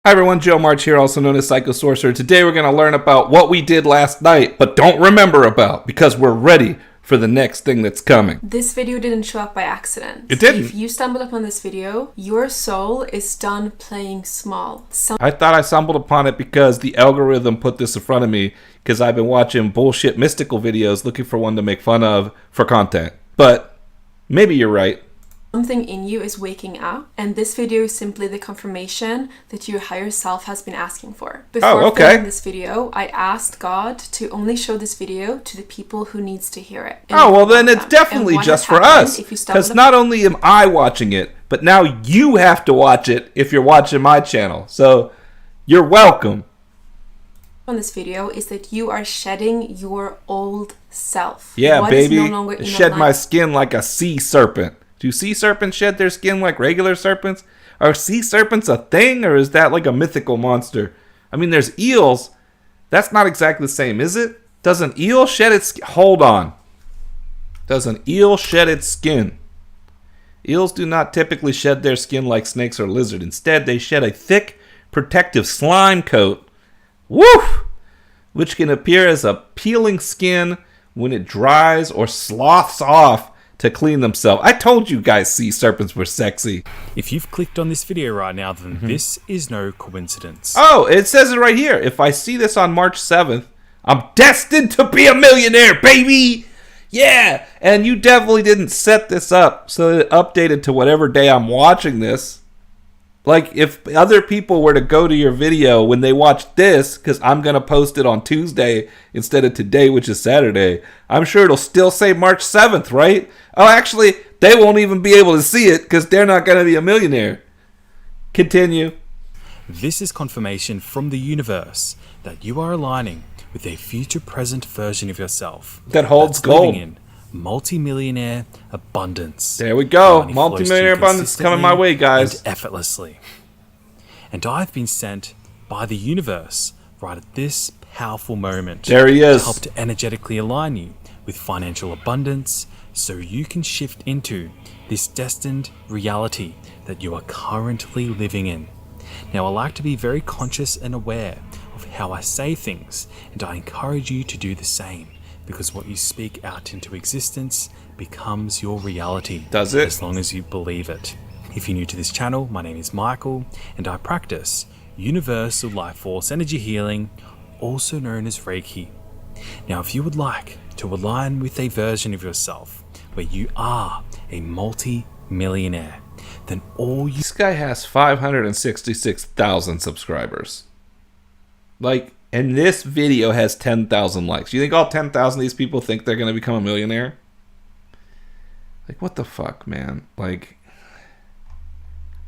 Hi everyone, Joe March here, also known as Sorcerer. Today we're going to learn about what we did last night, but don't remember about, because we're ready for the next thing that's coming. This video didn't show up by accident. It didn't. If you stumbled upon this video, your soul is done playing small. I thought I stumbled upon it because the algorithm put this in front of me, because I've been watching bullshit mystical videos looking for one to make fun of for content. But maybe you're right. Something in you is waking up, and this video is simply the confirmation that your higher self has been asking for. Before filming this video, I asked God to only show this video to the people who needs to hear it. Oh, well then it's definitely just for us. Because not only am I watching it, but now you have to watch it if you're watching my channel. So, you're welcome. On this video is that you are shedding your old self. Yeah, what baby. Is no longer in shed my skin like a sea serpent. Do sea serpents shed their skin like regular serpents? Are sea serpents a thing, or is that like a mythical monster? I mean, there's eels. That's not exactly the same, is it? Does an eel shed its skin? Hold on. Does an eel shed its skin? Eels do not typically shed their skin like snakes or lizards. Instead, they shed a thick, protective slime coat, woof, which can appear as a peeling skin when it dries or sloughs off to clean themselves. I told you guys sea serpents were sexy. If you've clicked on this video right now, then this is no coincidence. Oh, it says it right here. If I see this on March 7th, I'm destined to be a millionaire, baby! Yeah! And you definitely didn't set this up so that it updated to whatever day I'm watching this. Like, if other people were to go to your video when they watch this, because I'm going to post it on Tuesday instead of today, which is Saturday, I'm sure it'll still say March 7th, right? Oh, actually, they won't even be able to see it because they're not going to be a millionaire. Continue. This is confirmation from the universe that you are aligning with a future present version of yourself that holds that's gold. Living in multi-millionaire abundance. There we go. Multi-millionaire abundance coming my way, guys. And effortlessly. And I've been sent by the universe right at this powerful moment. There he is. To help to energetically align you with financial abundance so you can shift into this destined reality that you are currently living in. Now, I like to be very conscious and aware of how I say things, and I encourage you to do the same. Because what you speak out into existence becomes your reality. Does it? As long as you believe it. If you're new to this channel, my name is Michael, and I practice Universal Life Force Energy Healing, also known as Reiki. Now, if you would like to align with a version of yourself where you are a multi-millionaire, then all you... This guy has 566,000 subscribers. Like... And this video has 10,000 likes. You think all 10,000 of these people think they're going to become a millionaire? Like, what the fuck, man? Like,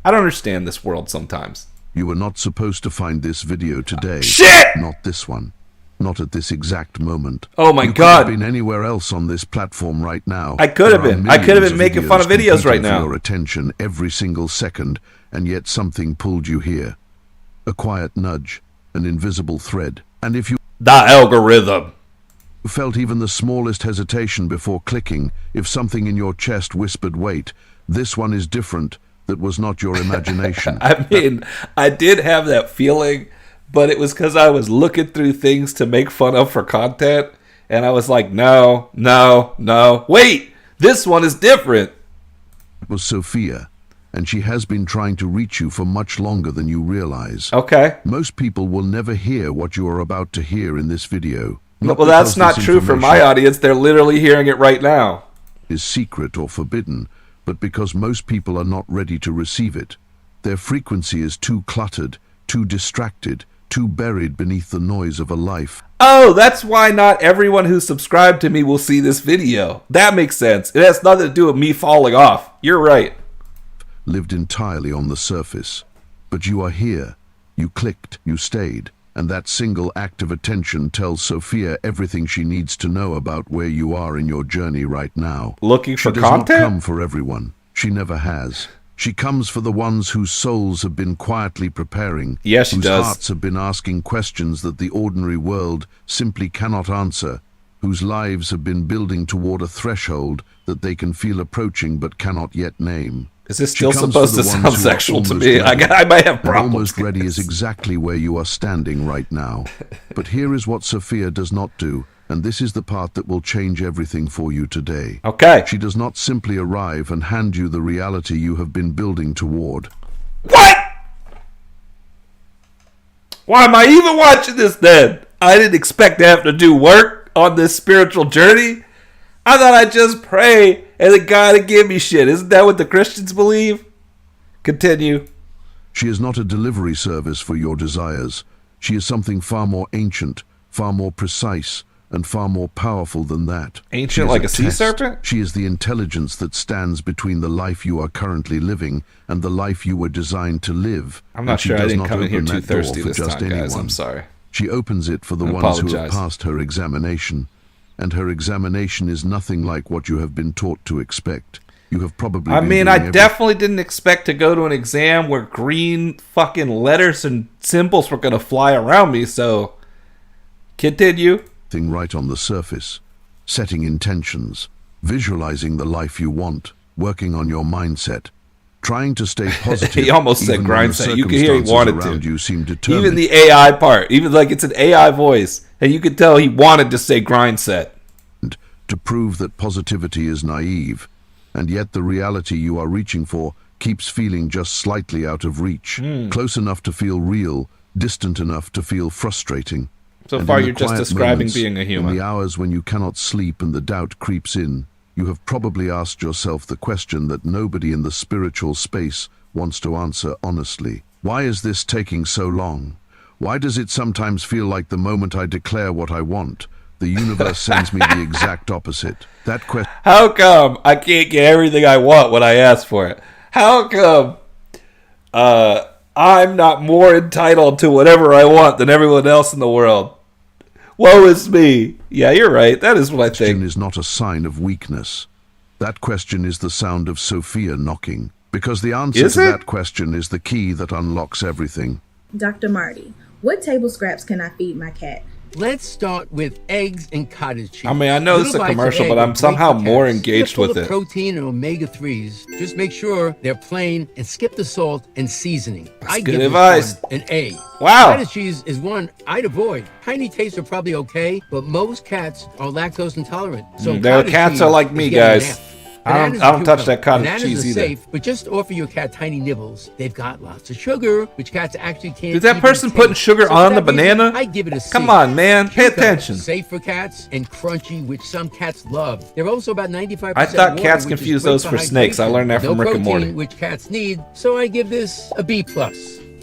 I don't understand this world sometimes. You were not supposed to find this video today. Shit! Not this one. Not at this exact moment. Oh my you God. Could have been anywhere else on this platform right now. I could have been. I could have been making fun of videos right now. Your attention every single second, and yet something pulled you here. A quiet nudge. An invisible thread, and if you the algorithm felt even the smallest hesitation before clicking, if something in your chest whispered, wait, this one is different, that was not your imagination. I mean, I did have that feeling, but it was because I was looking through things to make fun of for content, and I was like, no, wait, this one is different. It was Sophia. And she has been trying to reach you for much longer than you realize. Okay. Most people will never hear what you are about to hear in this video. Well, that's not true for my audience. They're literally hearing it right now. Is secret or forbidden, but because most people are not ready to receive it. Their frequency is too cluttered, too distracted, too buried beneath the noise of a life. Oh, that's why not everyone who's subscribed to me will see this video. That makes sense. It has nothing to do with me falling off. You're right. Lived entirely on the surface. But you are here. You clicked, you stayed, and that single act of attention tells Sophia everything she needs to know about where you are in your journey right now. Looking for content? She does not come for everyone. She never has. She comes for the ones whose souls have been quietly preparing. Yes, she does. Whose hearts have been asking questions that the ordinary world simply cannot answer. Whose lives have been building toward a threshold that they can feel approaching but cannot yet name. Is this She still comes supposed for to the sound ones who are sexual to almost me? ready. I might have And problems. almost ready with is this. exactly where you are standing right now. But here is what Sophia does not do, and this is the part that will change everything for you today. Okay. She does not simply arrive and hand you the reality you have been building toward. What? Why am I even watching this then? I didn't expect to have to do work on this spiritual journey. I thought I'd just pray and the God would give me shit. Isn't that what the Christians believe? Continue. She is not a delivery service for your desires. She is something far more ancient, far more precise, and far more powerful than that. Ancient She is like a sea test. serpent? She is the intelligence that stands between the life you are currently living and the life you were designed to live. I'm not And she sure I does didn't not come in here open too that door thirsty for this just time, guys. anyone. I'm sorry. She opens it for the I ones who have apologize. passed her examination. And her examination is nothing like what you have been taught to expect. You have probably I been mean, doing I definitely didn't expect to go to an exam where green fucking letters and symbols were going to fly around me, so continue. everything right on the surface. Setting intentions, visualizing the life you want, working on your mindset, trying to stay positive. He almost said even when grind the set. You can hear he circumstances wanted around to. you seem determined. Even the AI part, even like it's an AI voice, and you could tell he wanted to say grind set. To prove that positivity is naive, and yet the reality you are reaching for keeps feeling just slightly out of reach, close enough to feel real, distant enough to feel frustrating. So And far, in the you're just quiet describing moments, being a human. In the hours when you cannot sleep and the doubt creeps in, you have probably asked yourself the question that nobody in the spiritual space wants to answer honestly. Why is this taking so long? Why does it sometimes feel like the moment I declare what I want, the universe sends me the exact opposite? That question How come I can't get everything I want when I ask for it? How come I'm not more entitled to whatever I want than everyone else in the world? Woe is me. Yeah, you're right. That is what I think. is not a sign of weakness. That question is the sound of Sophia knocking, because the answer Is to it? that question is the key that unlocks everything. Dr. Marty, what table scraps can I feed my cat? Let's start with eggs and cottage cheese. I mean, I know this is a Little bites of commercial, egg but are I'm great somehow for more cats. engaged They're full with of it. protein and omega-3s. Just make sure they're plain and skip the salt and seasoning. I good give this advice. one an A. Wow. Cottage cheese is one I'd avoid. Tiny tastes are probably okay, but most cats are lactose intolerant. So Their cottage cats cheese are like is me, getting an guys. F. I don't Bananas are touch cute, that though. cottage Bananas cheese are either. safe, but just offer your cat tiny nibbles. They've got lots of sugar, which cats actually can't. Is that even person taste. putting sugar So on for the that reason, banana? I give it a C. Come on, man. Pay Cucumber, attention. Safe for cats and crunchy, which some cats love. They're also about 95%. I thought water, cats which is confuse great those for hydration. snakes. I learned that from No Rick and protein, Morty. which cats need. So I give this a B+.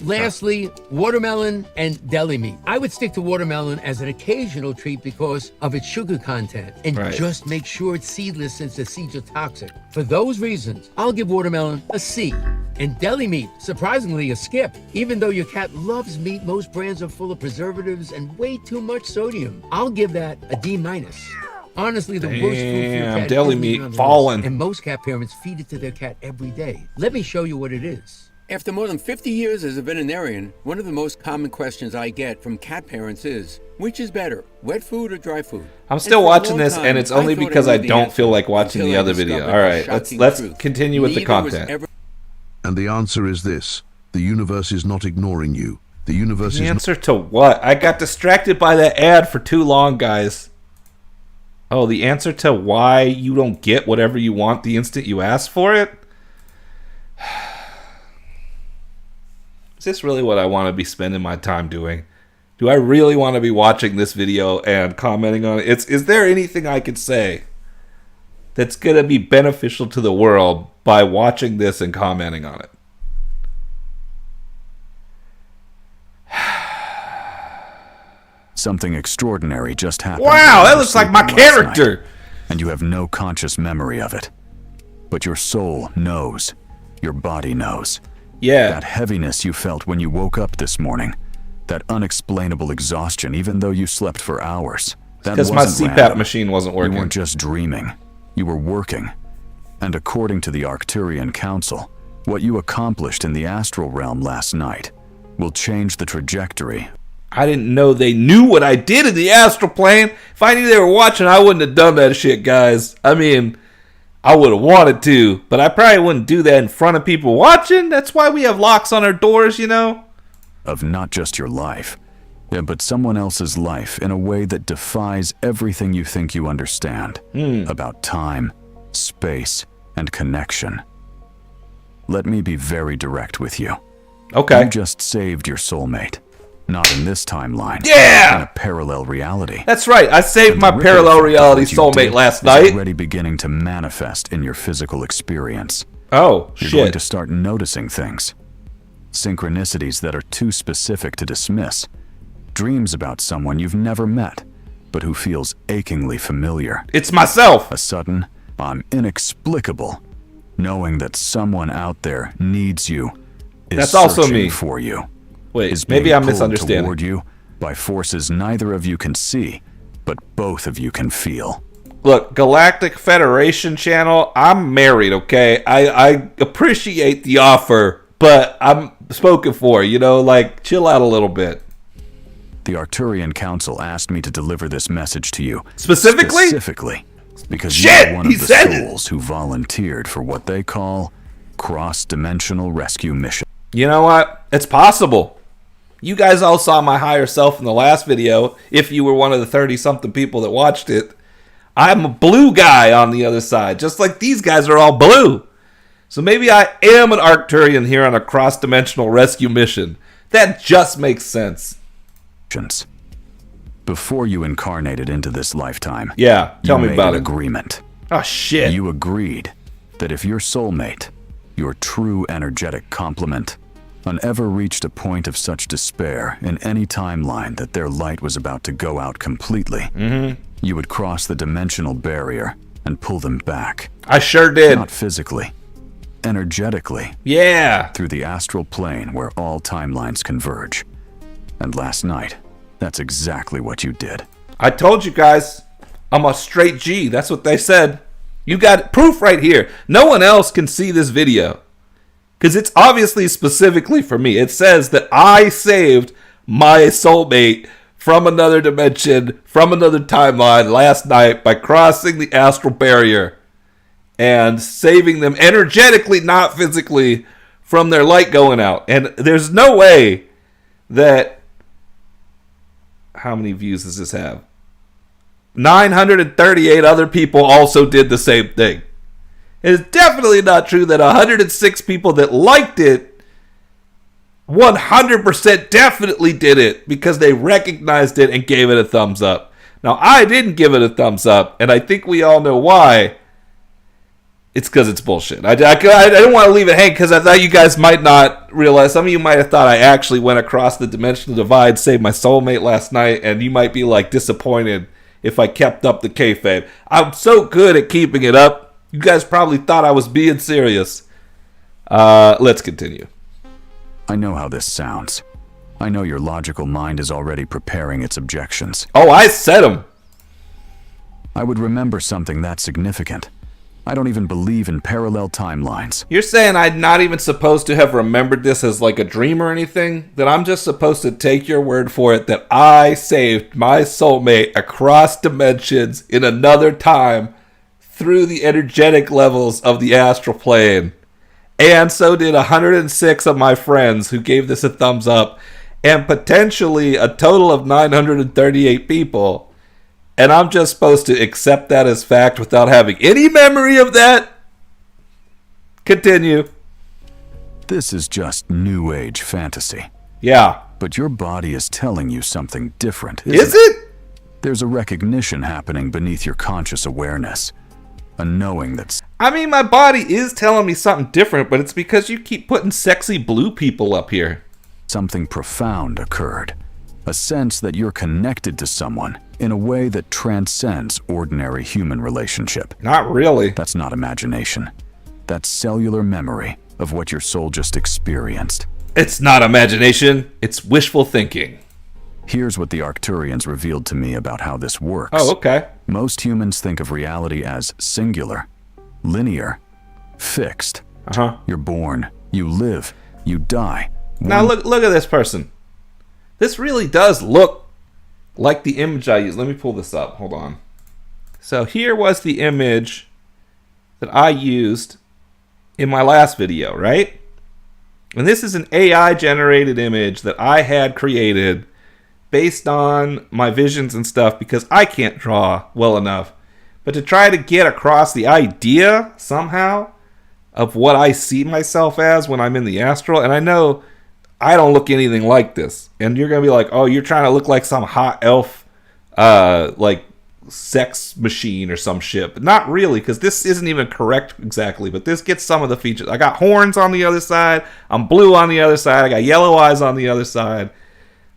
Lastly, watermelon and deli meat. I would stick to watermelon as an occasional treat because of its sugar content, and Right. just make sure it's seedless since the seeds are toxic. For those reasons, I'll give watermelon a C. And deli meat, surprisingly, a skip. Even though your cat loves meat, most brands are full of preservatives and way too much sodium. I'll give that a D-. Honestly, the worst food for your Damn, cat deli isn't meat even on the falling. list, and most cat parents feed it to their cat every day. Let me show you what it is. After more than 50 years as a veterinarian, one of the most common questions I get from cat parents is, which is better, wet food or dry food? I'm still And for a watching long this, time, and it's I only thought I because knew I the don't answer feel like watching until the I other video. discovered All the right, let's shocking truth. continue with the Neither was content. ever- And the answer is this: the universe is not ignoring you. The universe The is answer to what? I got distracted by that ad for too long, guys. Oh, the answer to why you don't get whatever you want the instant you ask for it? Is this really what I want to be spending my time doing? Do I really want to be watching this video and commenting on it? Is there anything I could say that's going to be beneficial to the world by watching this and commenting on it? Something extraordinary just happened. Wow, while that you were looks like my sleeping last night, character. and you have no conscious memory of it. But your soul knows. Your body knows. Yeah. That heaviness you felt when you woke up this morning. That unexplainable exhaustion even though you slept for hours. That Because my wasn't CPAP random. machine wasn't working. You weren't just dreaming. You were working. And according to the Arcturian Council, what you accomplished in the astral realm last night will change the trajectory. I didn't know they knew what I did in the astral plane. If I knew they were watching, I wouldn't have done that shit, guys. I mean, I would have wanted to, but I probably wouldn't do that in front of people watching. That's why we have locks on our doors, you know? Of not just your life, but someone else's life in a way that defies everything you think you understand about time, space, and connection. Let me be very direct with you. Okay. You just saved your soulmate. Not in this timeline. Yeah! In a parallel reality. That's right. I saved And my the ripple parallel effect of reality what you soulmate did last is night. already beginning to manifest in your physical experience. Oh, You're going shit. to start noticing things. Synchronicities that are too specific to dismiss. Dreams about someone you've never met, but who feels achingly familiar. It's myself. A sudden, inexplicable, knowing that someone out there needs you, is That's also searching me. for you. Wait, Is maybe being I'm pulled misunderstanding. toward you by forces neither of you can see, but both of you can feel. Look, Galactic Federation channel, I'm married, okay? I appreciate the offer, but I'm spoken for, you know? Like, chill out a little bit. The Arcturian Council asked me to deliver this message to you. Specifically? Specifically. Because Shit, you're one he of the said it. souls who volunteered for what they call cross-dimensional rescue mission. You know what? It's possible. You guys all saw my higher self in the last video, if you were one of the 30-something people that watched it. I'm a blue guy on the other side, just like these guys are all blue. So maybe I am an Arcturian here on a cross-dimensional rescue mission. That just makes sense. Before you incarnated into this lifetime, Yeah, tell me you about made it. an agreement. Oh, shit. You agreed that if your soulmate, your true energetic complement, ever reached a point of such despair in any timeline that their light was about to go out completely, you would cross the dimensional barrier and pull them back. I sure did. Not physically, energetically, Yeah. through the astral plane where all timelines converge. And last night, that's exactly what you did. I told you guys, I'm a straight G. That's what they said. You got proof right here. No one else can see this video. Because it's obviously specifically for me. It says that I saved my soulmate from another dimension, from another timeline last night by crossing the astral barrier and saving them energetically, not physically, from their light going out. And there's no way that... How many views does this have? 938 other people also did the same thing. It is definitely not true that 106 people that liked it 100% definitely did it because they recognized it and gave it a thumbs up. Now, I didn't give it a thumbs up, and I think we all know why. It's because it's bullshit. I didn't want to leave it hanging because I thought you guys might not realize. Some of you might have thought I actually went across the dimensional divide, saved my soulmate last night, and you might be like disappointed if I kept up the kayfabe. I'm so good at keeping it up. You guys probably thought I was being serious. Let's continue. I know how this sounds. I know your logical mind is already preparing its objections. Oh, I said them. I would remember something that significant. I don't even believe in parallel timelines. You're saying I'm not even supposed to have remembered this as like a dream or anything? That I'm just supposed to take your word for it that I saved my soulmate across dimensions in another time through the energetic levels of the astral plane. And so did 106 of my friends who gave this a thumbs up. And potentially a total of 938 people. And I'm just supposed to accept that as fact without having any memory of that? Continue. This is just new age fantasy. Yeah. But your body is telling you something different, Is it? There's a recognition happening beneath your conscious awareness. A knowing that's... I mean, my body is telling me something different, but it's because you keep putting sexy blue people up here. something profound occurred. A sense that you're connected to someone in a way that transcends ordinary human relationship. Not really. That's not imagination. That's cellular memory of what your soul just experienced. It's not imagination. It's wishful thinking. Here's what the Arcturians revealed to me about how this works. Oh, okay. Most humans think of reality as singular, linear, fixed. Uh-huh. You're born, you live, you die. Now look at this person. This really does look like the image I used. Let me pull this up. Hold on. So here was the image that I used in my last video, right? And this is an AI generated image that I had created based on my visions and stuff because I can't draw well enough. But to try to get across the idea somehow of what I see myself as when I'm in the astral. And I know I don't look anything like this. And you're going to be like, oh, you're trying to look like some hot elf, like sex machine or some shit. But not really, because this isn't even correct exactly. But this gets some of the features. I got horns on the other side. I'm blue on the other side. I got yellow eyes on the other side.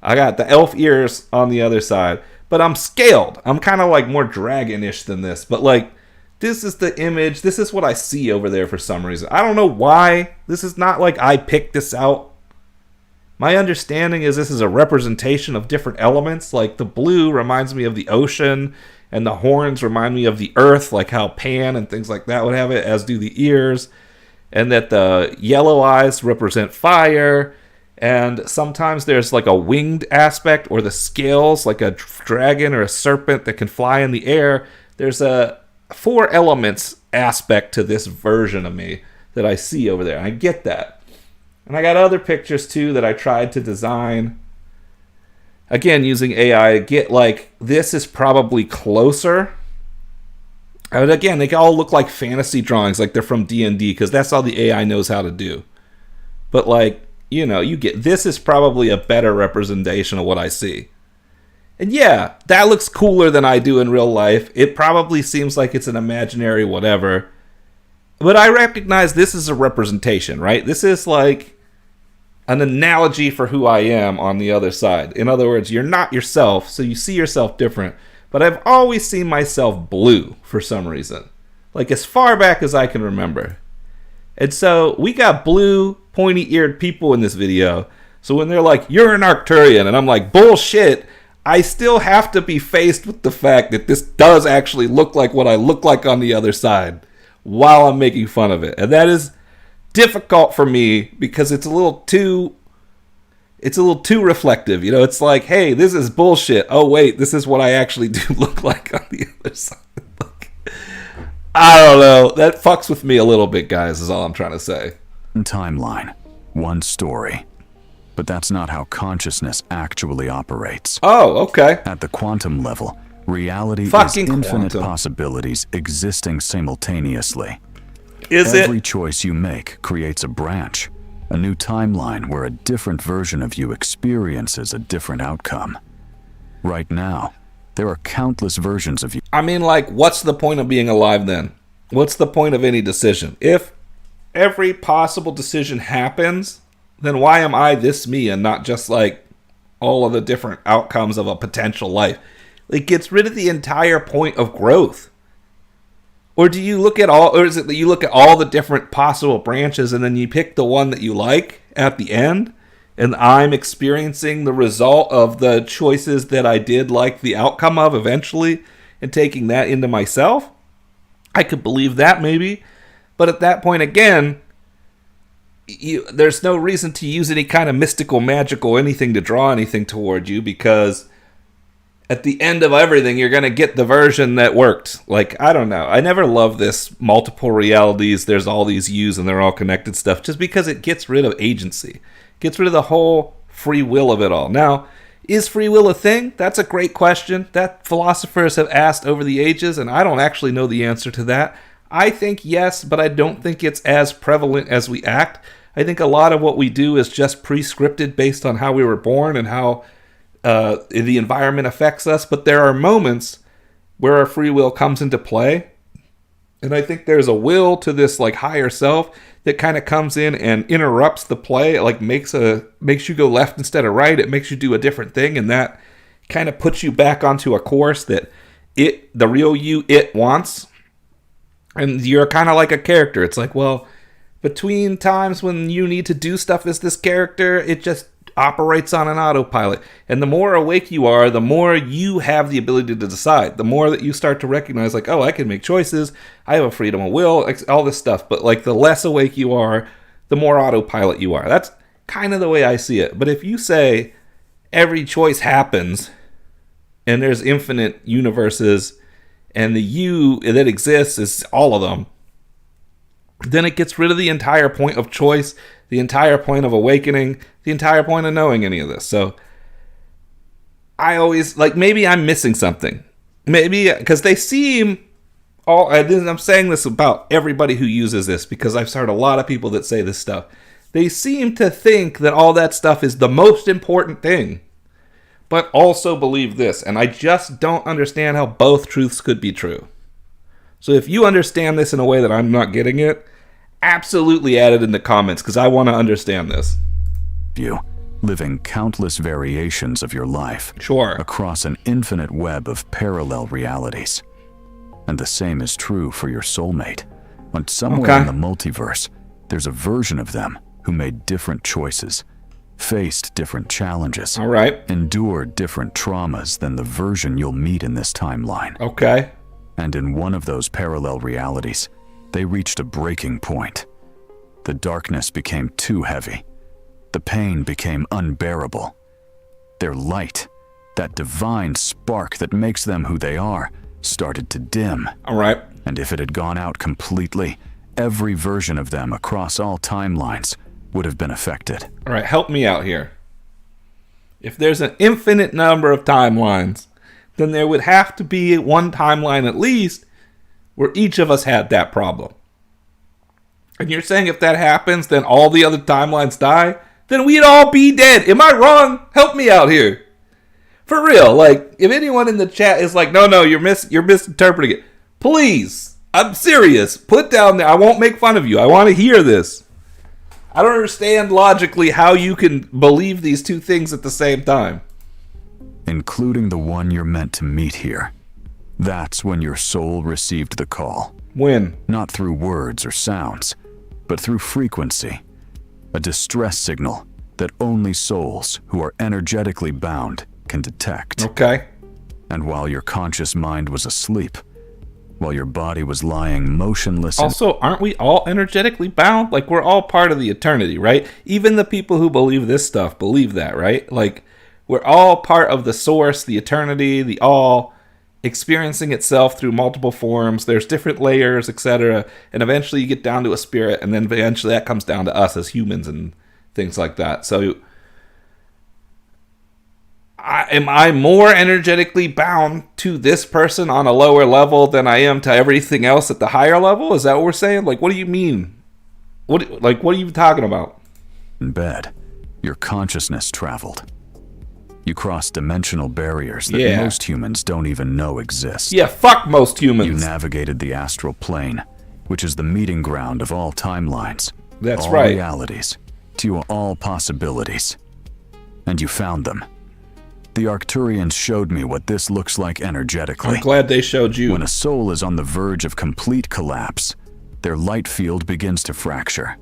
I got the elf ears on the other side. But I'm scaled. I'm kind of like more dragonish than this. But like, this is the image. This is what I see over there for some reason. I don't know why. This is not like I picked this out. My understanding is this is a representation of different elements. Like the blue reminds me of the ocean, and the horns remind me of the earth, like how Pan and things like that would have it, as do the ears. And that the yellow eyes represent fire. And sometimes there's like a winged aspect, or the scales, like a dragon or a serpent that can fly in the air. There's a 4 elements aspect to this version of me that I see over there. I get that. And I got other pictures too that I tried to design. Again, using AI, get like, this is probably closer. And again, they all look like fantasy drawings, like they're from D&D, because that's all the AI knows how to do. But like, you know, you get, this is probably a better representation of what I see. And yeah, that looks cooler than I do in real life. It probably seems like it's an imaginary whatever. But I recognize this is a representation, right? This is like an analogy for who I am on the other side. In other words, you're not yourself, so you see yourself different. But I've always seen myself blue for some reason. Like as far back as I can remember. And so we got blue, pointy-eared people in this video. So when they're like, you're an Arcturian, and I'm like, bullshit, I still have to be faced with the fact that this does actually look like what I look like on the other side while I'm making fun of it. And that is difficult for me because it's a little too reflective. You know, it's like, hey, this is bullshit. Oh, wait, this is what I actually do look like on the other side. I don't know. That fucks with me a little bit, guys, is all I'm trying to say. Timeline. One story. But that's not how consciousness actually operates. Oh, okay. At the quantum level, reality Fucking is infinite quantum. possibilities existing simultaneously. Is Every it? choice you make creates a branch, a new timeline where a different version of you experiences a different outcome. Right now, there are countless versions of you. I mean, like, what's the point of being alive then? What's the point of any decision? If every possible decision happens, then why am I this me and not just like all of the different outcomes of a potential life? It gets rid of the entire point of growth. Or do you look at all, or is it that you look at all the different possible branches and then you pick the one that you like at the end? And I'm experiencing the result of the choices that I did like the outcome of eventually and taking that into myself? I could believe that maybe. But at that point, again, there's no reason to use any kind of mystical, magical, anything to draw anything toward you, because at the end of everything, you're going to get the version that worked. Like, I don't know. I never loved this multiple realities. There's all these yous and they're all connected stuff, just because it gets rid of agency. Gets rid of the whole free will of it all. Now, is free will a thing? That's a great question that philosophers have asked over the ages, and I don't actually know the answer to that. I think yes, but I don't think it's as prevalent as we act. I think a lot of what we do is just pre-scripted based on how we were born and how the environment affects us. But there are moments where our free will comes into play. And I think there's a will to this like higher self that kind of comes in and interrupts the play. It like makes you go left instead of right. It makes you do a different thing, and that kind of puts you back onto a course that the real you, it wants. And you're kind of like a character. It's like, well, between times when you need to do stuff as this character, it just operates on an autopilot. And the more awake you are, the more you have the ability to decide. The more that you start to recognize, like, oh, I can make choices. I have a freedom of will, all this stuff. But like, the less awake you are, the more autopilot you are. That's kind of the way I see it. But if you say every choice happens and there's infinite universes and the you that exists is all of them, then it gets rid of the entire point of choice, the entire point of awakening, the entire point of knowing any of this. So I always, like, maybe I'm missing something. Maybe, because they seem, I'm saying this about everybody who uses this, because I've heard a lot of people that say this stuff. They seem to think that all that stuff is the most important thing, but also believe this. And I just don't understand how both truths could be true. So if you understand this in a way that I'm not getting it, absolutely add it in the comments, because I want to understand this. You, living countless variations of your life. Sure. Across an infinite web of parallel realities. And the same is true for your soulmate. And somewhere in the multiverse, there's a version of them who made different choices, faced different challenges, all right, endured different traumas than the version you'll meet in this timeline. Okay. And in one of those parallel realities, they reached a breaking point. The darkness became too heavy. The pain became unbearable. Their light, that divine spark that makes them who they are, started to dim. All right. And if it had gone out completely, every version of them across all timelines would have been affected. All right, help me out here. If there's an infinite number of timelines, then there would have to be one timeline at least where each of us had that problem. And you're saying if that happens, then all the other timelines die? Then we'd all be dead. Am I wrong? Help me out here. For real, like, if anyone in the chat is like, no, you're misinterpreting it, please, I'm serious. Put down there. I won't make fun of you. I want to hear this. I don't understand logically how you can believe these two things at the same time. Including the one you're meant to meet here. That's when your soul received the call. When? Not through words or sounds, but through frequency. A distress signal that only souls who are energetically bound can detect. Okay. And while your conscious mind was asleep, while your body was lying motionless. Also, aren't we all energetically bound? Like, we're all part of the eternity, right? Even the people who believe this stuff believe that, right? Like, we're all part of the source, the eternity, the all, experiencing itself through multiple forms. There's different layers, etc. And eventually you get down to a spirit, and then eventually that comes down to us as humans and things like that. So, am I more energetically bound to this person on a lower level than I am to everything else at the higher level? Is that what we're saying? Like, what do you mean? What are you talking about? In bed, your consciousness traveled. You crossed dimensional barriers that most humans don't even know exist. Yeah, fuck most humans. You navigated the astral plane, which is the meeting ground of all timelines. That's all right. Realities, to all possibilities. And you found them. The Arcturians showed me what this looks like energetically. I'm glad they showed you. When a soul is on the verge of complete collapse, their light field begins to fracture.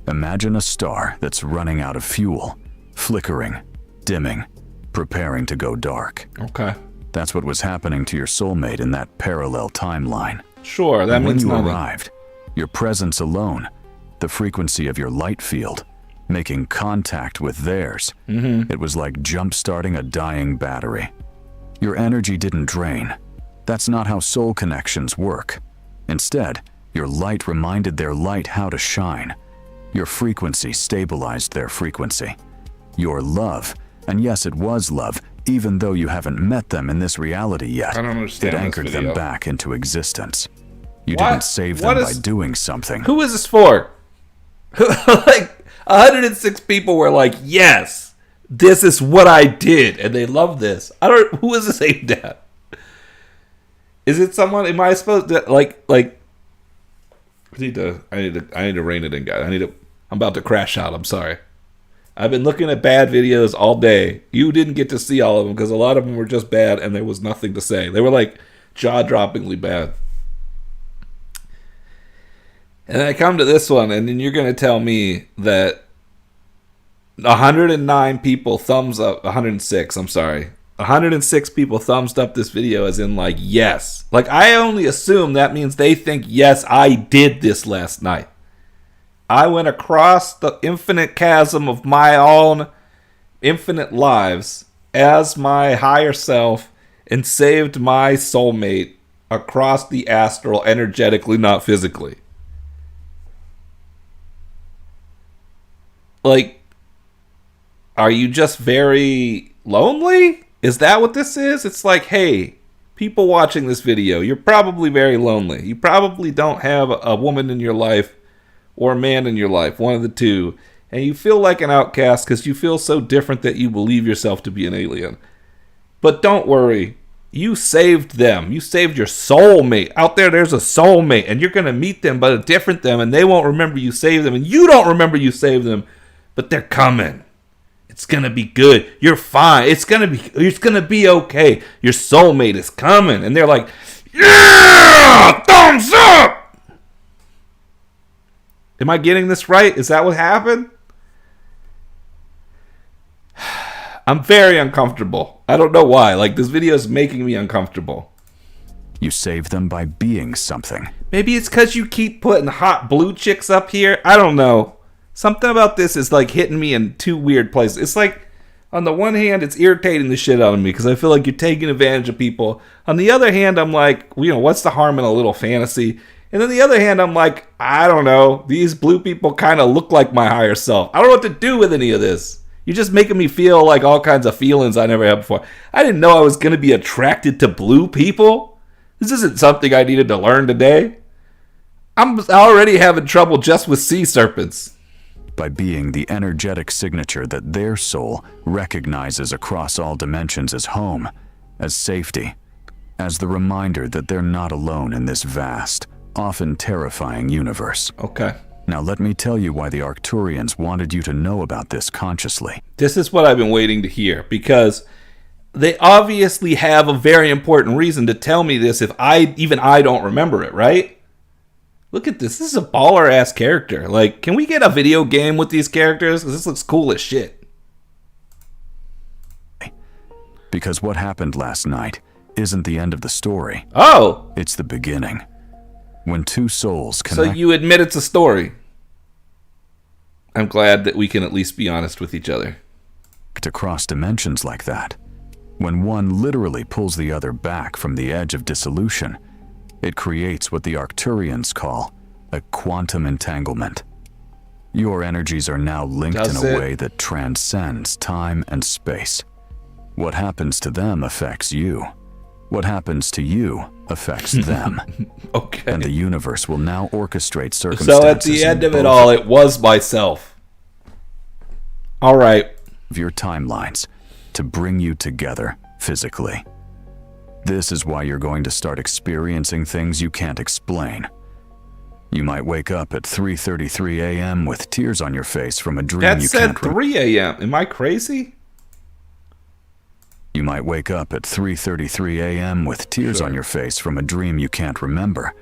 Imagine a star that's running out of fuel, flickering, dimming, preparing to go dark. Okay. That's what was happening to your soulmate in that parallel timeline. Sure, that means when you nothing. arrived, your presence alone, the frequency of your light field, making contact with theirs, it was like jump-starting a dying battery. Your energy didn't drain. That's not how soul connections work. Instead, your light reminded their light how to shine. Your frequency stabilized their frequency. Your love, and yes, it was love, even though you haven't met them in this reality yet, I don't understand it anchored this them video. back into existence. You What? didn't save them by doing something. Who is this for? Like, 106 people were like, yes, this is what I did, and they love this. Who is this aimed at? Is it someone, am I supposed to, like, I need to rein it in, guys. I'm about to crash out, I'm sorry. I've been looking at bad videos all day. You didn't get to see all of them, because a lot of them were just bad, and there was nothing to say. They were, like, jaw-droppingly bad. And I come to this one, and then you're going to tell me that 109 people thumbs up, 106, I'm sorry. 106 people thumbs up this video as in, like, yes. Like, I only assume that means they think, yes, I did this last night. I went across the infinite chasm of my own infinite lives as my higher self and saved my soulmate across the astral energetically, not physically. Like, are you just very lonely? Is that what this is? It's like, hey, people watching this video, you're probably very lonely. You probably don't have a woman in your life or a man in your life, one of the two. And you feel like an outcast because you feel so different that you believe yourself to be an alien. But don't worry. You saved them. You saved your soulmate. Out there's a soulmate, and you're going to meet them, but a different them, and they won't remember you saved them, and you don't remember you saved them, but they're coming. It's going to be good. You're fine. It's going to be okay. Your soulmate is coming. And they're like, yeah, thumbs up. Am I getting this right? Is that what happened? I'm very uncomfortable. I don't know why. Like, this video is making me uncomfortable. You save them by being something. Maybe it's because you keep putting hot blue chicks up here. I don't know. Something about this is like hitting me in two weird places. It's like, on the one hand, it's irritating the shit out of me because I feel like you're taking advantage of people. On the other hand, I'm like, what's the harm in a little fantasy? And on the other hand, I'm like, I don't know. These blue people kind of look like my higher self. I don't know what to do with any of this. You're just making me feel like all kinds of feelings I never had before. I didn't know I was going to be attracted to blue people. This isn't something I needed to learn today. I'm already having trouble just with sea serpents. By being the energetic signature that their soul recognizes across all dimensions as home, as safety, as the reminder that they're not alone in this vast, often terrifying universe. Okay. Now let me tell you why the Arcturians wanted you to know about this consciously. This is what I've been waiting to hear, because they obviously have a very important reason to tell me this if I don't remember it, right? Look at this. This is a baller-ass character. Like, can we get a video game with these characters? Because this looks cool as shit. Because what happened last night isn't the end of the story. Oh! It's the beginning. When two souls connect... So you admit it's a story. I'm glad that we can at least be honest with each other. ...across dimensions like that. When one literally pulls the other back from the edge of dissolution, it creates what the Arcturians call a quantum entanglement. Your energies are now linked in a way that transcends time and space. What happens to them affects you. What happens to you affects them. Okay. And the universe will now orchestrate circumstances. So at the end of it all, it was myself. All right. Of your timelines to bring you together physically. This is why you're going to start experiencing things you can't explain. You might wake up at 3:33 a.m. with tears on your face from a dream that you said can't 3 a.m. Am I crazy? You might wake up at 3:33 a.m. with tears on your face from a dream you can't remember,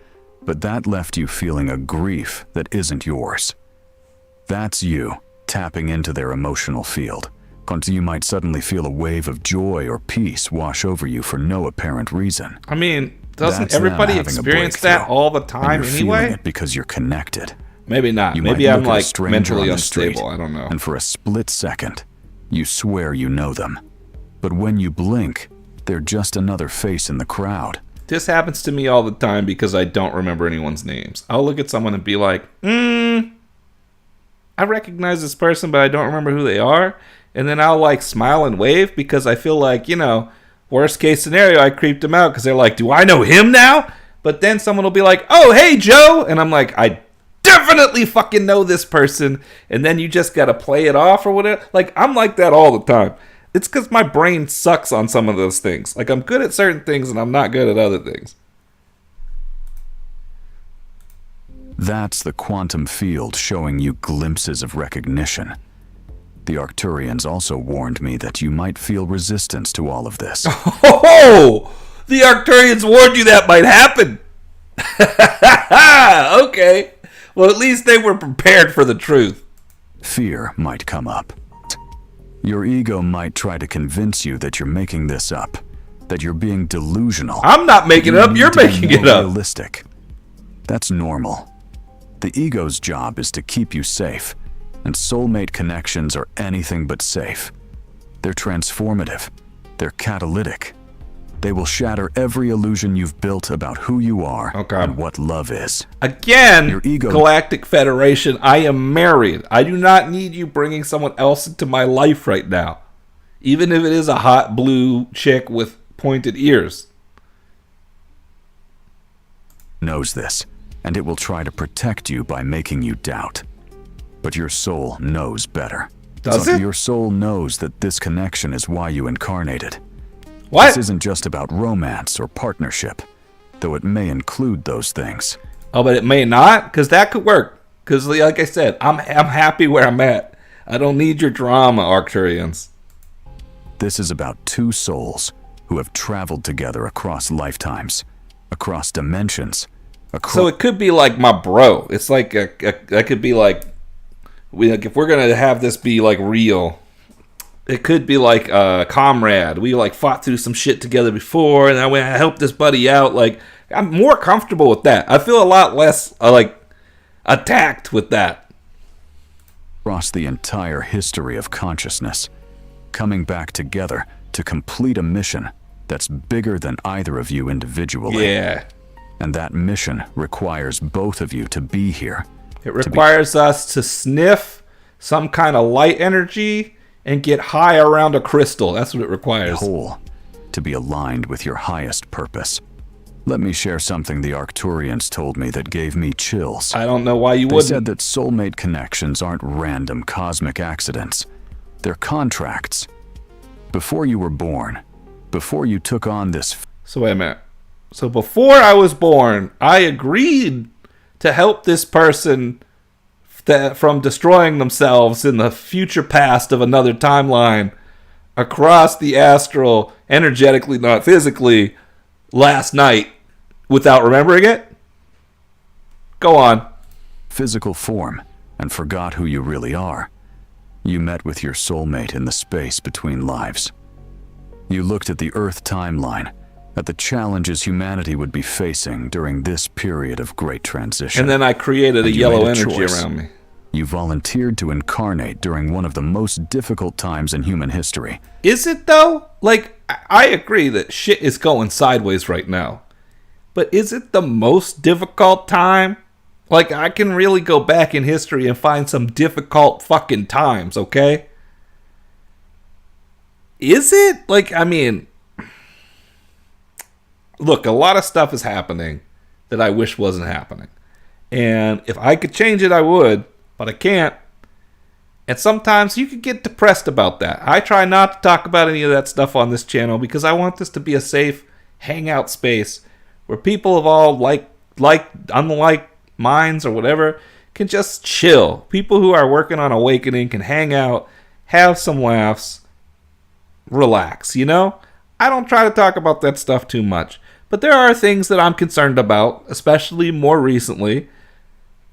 but that left you feeling a grief that isn't yours. That's you tapping into their emotional field. Until you might suddenly feel a wave of joy or peace wash over you for no apparent reason. I mean, doesn't everybody experience that all the time anyway? It because you're connected. Maybe not. Maybe I'm like mentally unstable. I don't know. And for a split second, you swear you know them. But when you blink, they're just another face in the crowd. This happens to me all the time because I don't remember anyone's names. I'll look at someone and be like, I recognize this person, but I don't remember who they are. And then I'll like smile and wave because I feel like, worst case scenario, I creeped them out because they're like, do I know him now? But then someone will be like, oh, hey, Joe. And I'm like, I definitely fucking know this person. And then you just got to play it off or whatever. Like, I'm like that all the time. It's because my brain sucks on some of those things. Like, I'm good at certain things and I'm not good at other things. That's the quantum field showing you glimpses of recognition. The Arcturians also warned me that you might feel resistance to all of this. Oh! The Arcturians warned you that might happen! Okay. Well, at least they were prepared for the truth. Fear might come up. Your ego might try to convince you that you're making this up, that you're being delusional. I'm not making it up, you're making it up. Realistic. That's normal. The ego's job is to keep you safe. And soulmate connections are anything but safe. They're transformative. They're catalytic. They will shatter every illusion you've built about who you are and what love is. Again, Your ego... Galactic Federation, I am married. I do not need you bringing someone else into my life right now. Even if it is a hot blue chick with pointed ears. Knows this, and it will try to protect you by making you doubt. But your soul knows better. Does it? Your soul knows that this connection is why you incarnated. What? This isn't just about romance or partnership, though it may include those things. Oh, but it may not? Because that could work. Because, like I said, I'm happy where I'm at. I don't need your drama, Arcturians. This is about two souls who have traveled together across lifetimes, across dimensions. So it could be like my bro. It's like, that could be like if we're going to have this be like real, it could be like a comrade. We like fought through some shit together before, and I helped this buddy out. Like, I'm more comfortable with that. I feel a lot less like attacked with that. Across the entire history of consciousness, coming back together to complete a mission that's bigger than either of you individually. Yeah. And that mission requires both of you to be here. It requires us to sniff some kind of light energy and get high around a crystal. That's what it requires. Whole, to be aligned with your highest purpose. Let me share something the Arcturians told me that gave me chills. I don't know why you wouldn't. They said that soulmate connections aren't random cosmic accidents. They're contracts. Before you were born, before you took on this... So wait a minute. So before I was born, I agreed to help this person from destroying themselves in the future past of another timeline across the astral, energetically, not physically, last night without remembering it? Go on. Physical form, and forgot who you really are. You met with your soulmate in the space between lives. You looked at the Earth timeline, at the challenges humanity would be facing during this period of great transition. And then I created a yellow energy around me. You volunteered to incarnate during one of the most difficult times in human history. Is it though? Like, I agree that shit is going sideways right now. But is it the most difficult time? Like, I can really go back in history and find some difficult fucking times, okay? Is it? Like, I mean... Look, a lot of stuff is happening that I wish wasn't happening. And if I could change it, I would. But I can't. And sometimes you can get depressed about that. I try not to talk about any of that stuff on this channel because I want this to be a safe hangout space where people of all unlike minds or whatever can just chill. People who are working on awakening can hang out, have some laughs, relax, you know? I don't try to talk about that stuff too much. But there are things that I'm concerned about, especially more recently.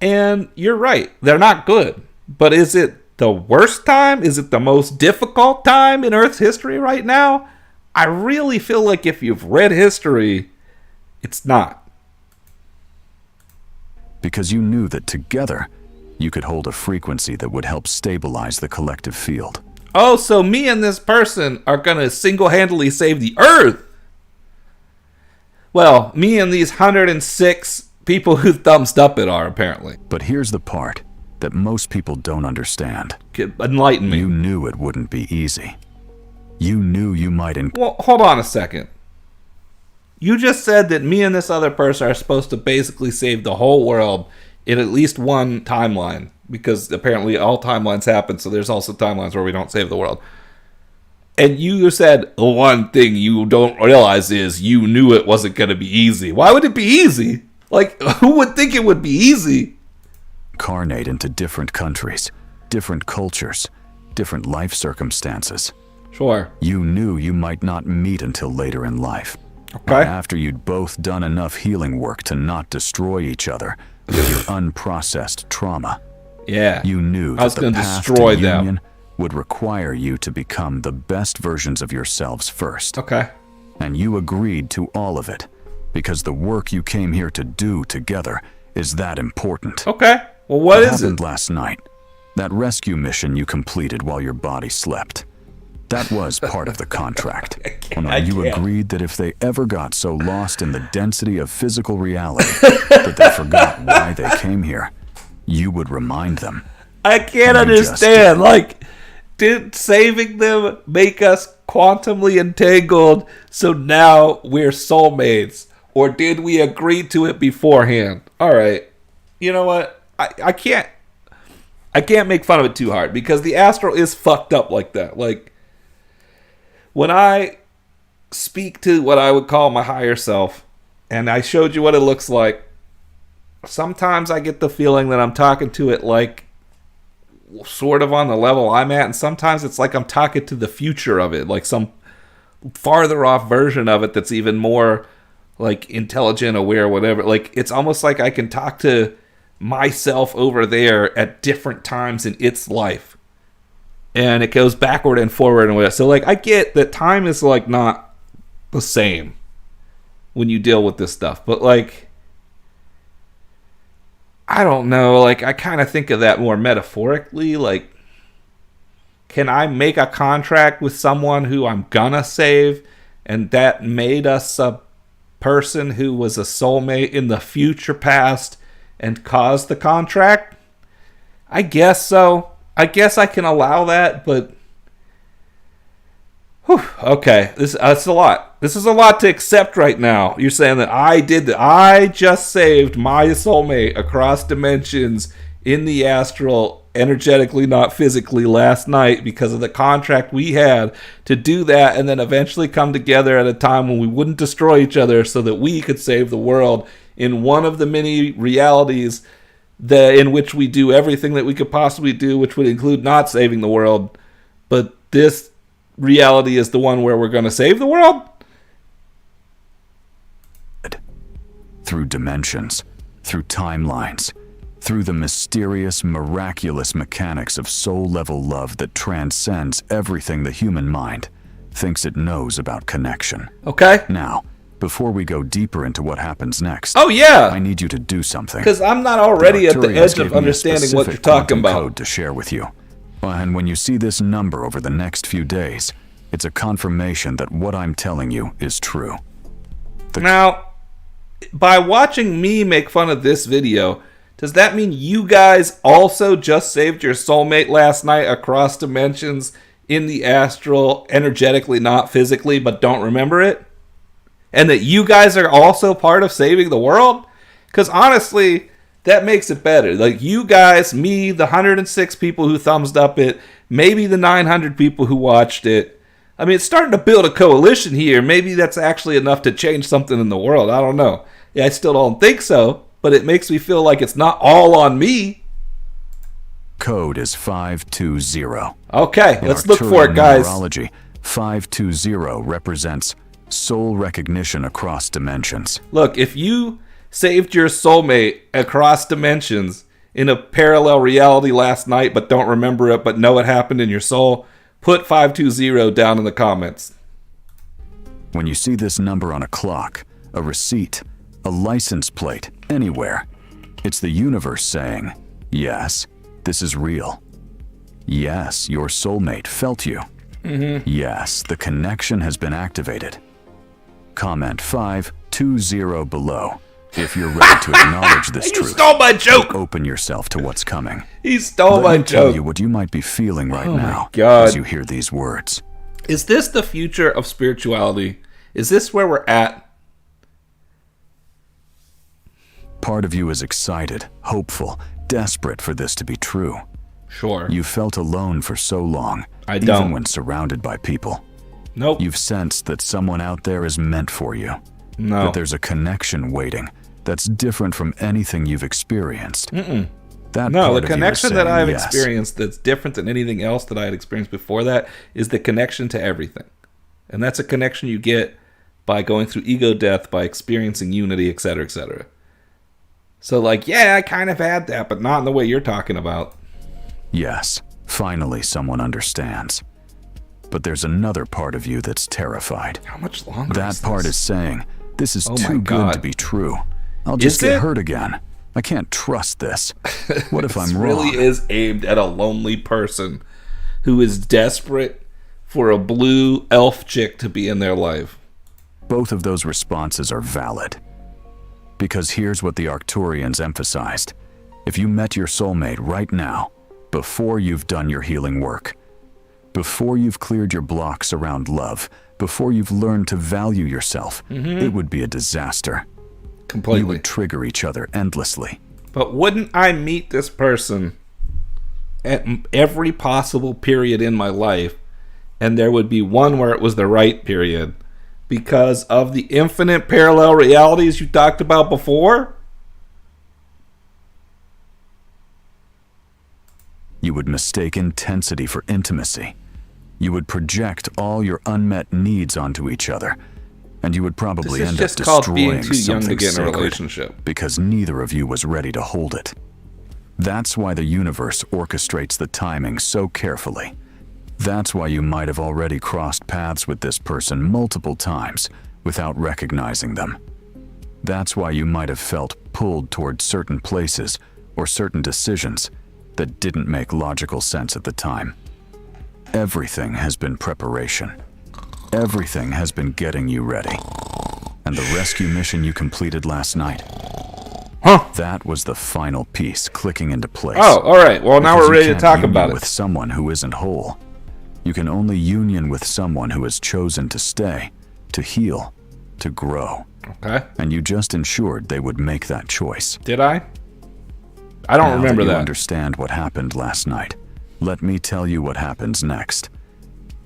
And you're right, they're not good. But is it the worst time? Is it the most difficult time in Earth's history right now? I really feel like if you've read history, it's not. Because you knew that together, you could hold a frequency that would help stabilize the collective field. Oh, so me and this person are going to single-handedly save the Earth. Well, me and these 106 people who thumbs up it are, apparently. But here's the part that most people don't understand. Enlighten me. You knew it wouldn't be easy. You knew you might... Well, hold on a second. You just said that me and this other person are supposed to basically save the whole world in at least one timeline. Because apparently all timelines happen, so there's also timelines where we don't save the world. And you said, the one thing you don't realize is you knew it wasn't going to be easy. Why would it be easy? Like, who would think it would be easy? Incarnate into different countries, different cultures, different life circumstances. Sure. You knew you might not meet until later in life. Okay. After you'd both done enough healing work to not destroy each other with your unprocessed trauma. Yeah. You knew that the path to union would require you to become the best versions of yourselves first. Okay. And you agreed to all of it because the work you came here to do together is that important. Okay. Well, what happened last night? That rescue mission you completed while your body slept. That was part of the contract. I You can't. agreed that if they ever got so lost in the density of physical reality that they forgot why they came here, you would remind them. I can't And you just understand. Like, did saving them make us quantumly entangled so now we're soulmates? Or did we agree to it beforehand? All right. You know what? I can't make fun of it too hard because the astral is fucked up like that. Like, when I speak to what I would call my higher self, and I showed you what it looks like, sometimes I get the feeling that I'm talking to it like sort of on the level I'm at, and sometimes it's like I'm talking to the future of it, like some farther off version of it that's even more like intelligent, aware, whatever. Like, it's almost like I can talk to myself over there at different times in its life. And it goes backward and forward and whatever. So, like, I get that time is, like, not the same when you deal with this stuff. But, like, I don't know. Like, I kind of think of that more metaphorically. Like, can I make a contract with someone who I'm gonna save, and that made us a person who was a soulmate in the future past and caused the contract? I guess so. I guess I can allow that, but whew, okay, that's a lot. This is a lot to accept right now. You're saying that I did that. I just saved my soulmate across dimensions in the astral, energetically, not physically, last night because of the contract we had to do that, and then eventually come together at a time when we wouldn't destroy each other so that we could save the world in one of the many realities in which we do everything that we could possibly do, which would include not saving the world. But this reality is the one where we're going to save the world? Through dimensions, through timelines, through the mysterious, miraculous mechanics of soul-level love that transcends everything the human mind thinks it knows about connection. Okay. Now, before we go deeper into what happens next, Oh, yeah. I need you to do something. Because I'm not already at the Arcturians edge gave of me a understanding what you're specific talking quantum about. code to share with you. And when you see this number over the next few days, it's a confirmation that what I'm telling you is true. Now, by watching me make fun of this video, does that mean you guys also just saved your soulmate last night across dimensions in the astral, energetically, not physically, but don't remember it? And that you guys are also part of saving the world? Because honestly, that makes it better. Like, you guys, me, the 106 people who thumbs up it, maybe the 900 people who watched it. I mean, it's starting to build a coalition here. Maybe that's actually enough to change something in the world. I don't know. Yeah, I still don't think so, but it makes me feel like it's not all on me. Code is 520. Okay, In let's look for it, Arcturian guys. numerology, 520 represents soul recognition across dimensions. Look, if you saved your soulmate across dimensions in a parallel reality last night but don't remember it but know it happened in your soul, put 520 down in the comments. When you see this number on a clock, a receipt, a license plate, anywhere, it's the universe saying, yes, this is real. Yes, your soulmate felt you. Yes, the connection has been activated. Comment 520 below if you're ready to acknowledge this You truth. stole my joke! Open yourself to what's coming. He stole Let my me tell joke. you what you might be feeling right Oh my now God. as you hear these words. Is this the future of spirituality? Is this where we're at? Part of you is excited, hopeful, desperate for this to be true. Sure. You felt alone for so long, I even don't. when surrounded by people. Nope. You've sensed that someone out there is meant for you. No. That there's a connection waiting that's different from anything you've experienced. That No, part the of you is connection that saying I've yes. experienced that's different than anything else that I had experienced before that is the connection to everything. And that's a connection you get by going through ego death, by experiencing unity, etc., etc. So, like, yeah, I kind of had that, but not in the way you're talking about. Yes, finally someone understands. But there's another part of you that's terrified. How much longer That is part this? is saying, this is Oh my too good God. to be true. I'll just Is get it? hurt again. I can't trust this. What if This I'm really wrong? is aimed at a lonely person who is desperate for a blue elf chick to be in their life? Both of those responses are valid. Because here's what the Arcturians emphasized. If you met your soulmate right now, before you've done your healing work, before you've cleared your blocks around love, before you've learned to value yourself, it would be a disaster. Completely. You would trigger each other endlessly. But wouldn't I meet this person at every possible period in my life, and there would be one where it was the right period because of the infinite parallel realities you talked about before? You would mistake intensity for intimacy. You would project all your unmet needs onto each other, and you would probably end up destroying something sacred because neither of you was ready to hold it. That's why the universe orchestrates the timing so carefully. That's why you might have already crossed paths with this person multiple times without recognizing them. That's why you might have felt pulled toward certain places or certain decisions that didn't make logical sense at the time. Everything has been preparation. Everything has been getting you ready. And the rescue mission you completed last night, that was the final piece clicking into place. Oh, all right. Well, now we're ready to talk about it. With someone who isn't whole. You can only union with someone who has chosen to stay, to heal, to grow. Okay. And you just ensured they would make that choice. Did I? I don't remember that. Now that you understand what happened last night, let me tell you what happens next.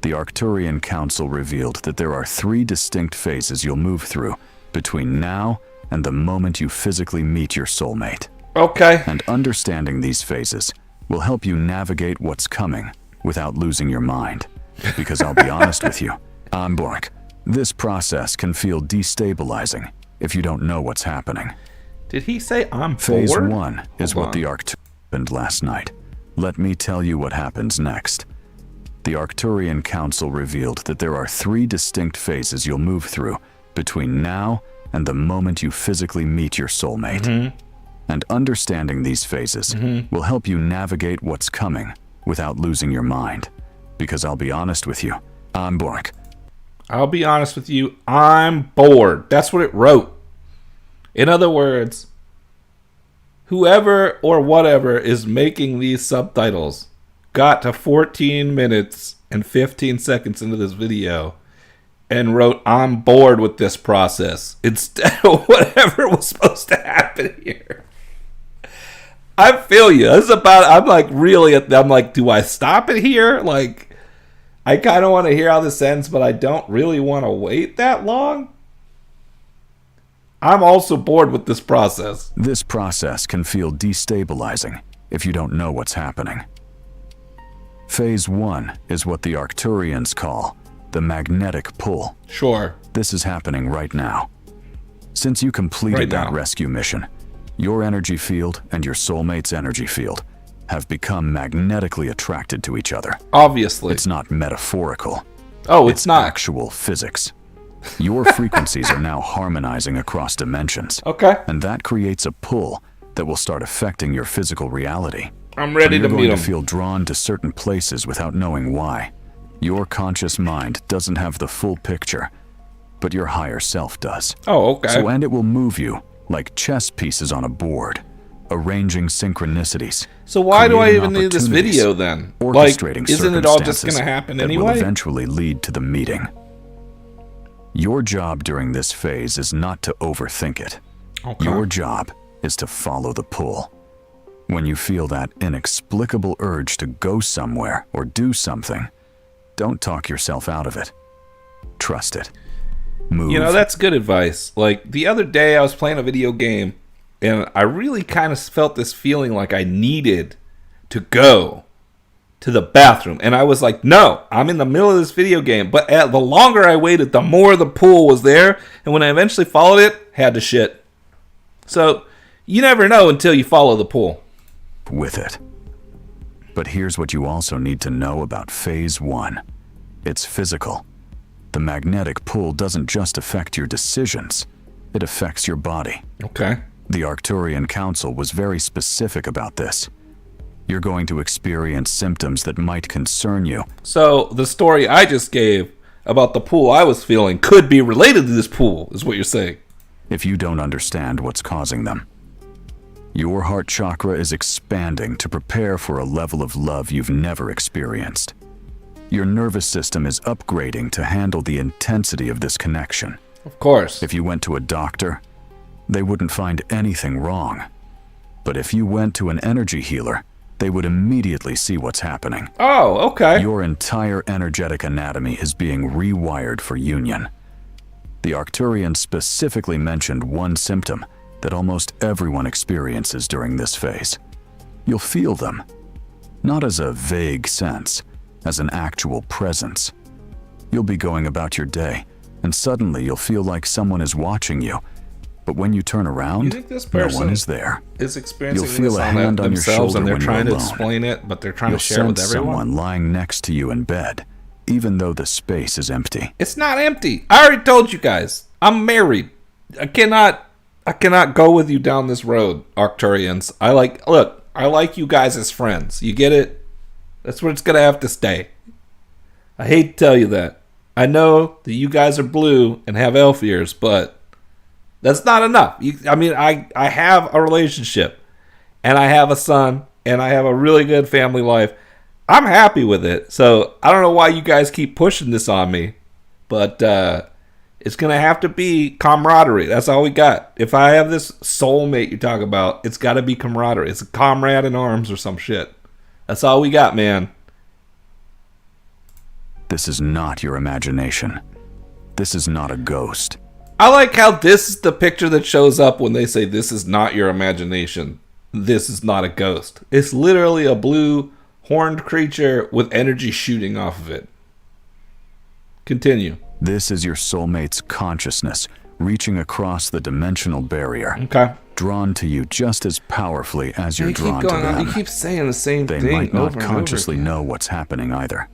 The Arcturian Council revealed that there are 3 distinct phases you'll move through between now and the moment you physically meet your soulmate. Okay. And understanding these phases will help you navigate what's coming without losing your mind. Because I'll be honest with you, I'm Bork. This process can feel destabilizing if you don't know what's happening. Did he say I'm Phase forward? 1 is what the Arcturian happened last night. Let me tell you what happens next. The Arcturian Council revealed that there are 3 distinct phases you'll move through between now and the moment you physically meet your soulmate. And understanding these phases will help you navigate what's coming without losing your mind. Because I'll be honest with you, I'm Bork. I'll be honest with you, I'm bored. That's what it wrote. In other words, whoever or whatever is making these subtitles got to 14 minutes and 15 seconds into this video and wrote, I'm bored with this process, instead of whatever was supposed to happen here. I feel you. This is about, I'm like, do I stop it here? Like, I kind of want to hear how this ends, but I don't really want to wait that long. I'm also bored with this process. This process can feel destabilizing if you don't know what's happening. Phase 1 is what the Arcturians call the magnetic pull. Sure. This is happening right now. Since you completed that rescue mission, your energy field and your soulmate's energy field have become magnetically attracted to each other. Obviously. It's not metaphorical. Oh, it's not. Actual physics. Your frequencies are now harmonizing across dimensions. Okay. And that creates a pull that will start affecting your physical reality. I'm ready to meet him. You're going to feel drawn to certain places without knowing why. Your conscious mind doesn't have the full picture, but your higher self does. Oh, okay. And it will move you like chess pieces on a board, arranging synchronicities. So why do I even need this video then? Orchestrating like, isn't it all just going to happen anyway? That will eventually lead to the meeting. Your job during this phase is not to overthink it. Okay. Your job is to follow the pull. When you feel that inexplicable urge to go somewhere or do something, don't talk yourself out of it. Trust it. Move. You know, that's good advice. Like, the other day I was playing a video game, and I really kind of felt this feeling like I needed to go to the bathroom. And I was like, no, I'm in the middle of this video game. But the longer I waited, the more the pull was there. And when I eventually followed it, had to shit. So, you never know until you follow the pull. With it. But here's what you also need to know about Phase 1. It's physical. The magnetic pull doesn't just affect your decisions. It affects your body. Okay. The Arcturian Council was very specific about this. You're going to experience symptoms that might concern you. So the story I just gave about the pool I was feeling could be related to this pool, is what you're saying. If you don't understand what's causing them. Your heart chakra is expanding to prepare for a level of love you've never experienced. Your nervous system is upgrading to handle the intensity of this connection. Of course. If you went to a doctor, they wouldn't find anything wrong. But if you went to an energy healer, they would immediately see what's happening. Oh, okay. Your entire energetic anatomy is being rewired for union. The Arcturian specifically mentioned one symptom that almost everyone experiences during this phase. You'll feel them, not as a vague sense, as an actual presence. You'll be going about your day, and suddenly you'll feel like someone is watching you. But when you turn around, You think this no person one is there. is experiencing You'll feel this a on hand on your themselves, shoulder and they're when trying to you're alone. explain it, but they're trying You'll to share it with sense everyone. someone lying next to you in bed, even though the space is empty. It's not empty. I already told you guys. I'm married. I cannot go with you down this road, Arcturians. I like you guys as friends. You get it? That's where it's gonna have to stay. I hate to tell you that. I know that you guys are blue and have elf ears, but that's not enough. I have a relationship, and I have a son, and I have a really good family life. I'm happy with it. So I don't know why you guys keep pushing this on me, but it's going to have to be camaraderie. That's all we got. If I have this soulmate you talk about, it's got to be camaraderie. It's a comrade in arms or some shit. That's all we got, man. This is not your imagination. This is not a ghost. I like how this is the picture that shows up when they say this is not your imagination. This is not a ghost. It's literally a blue horned creature with energy shooting off of it. Continue. This is your soulmate's consciousness reaching across the dimensional barrier. Okay. Drawn to you just as powerfully as you're You keep drawn to going on. them. You keep saying the same They thing might not over and consciously over again. know what's happening either.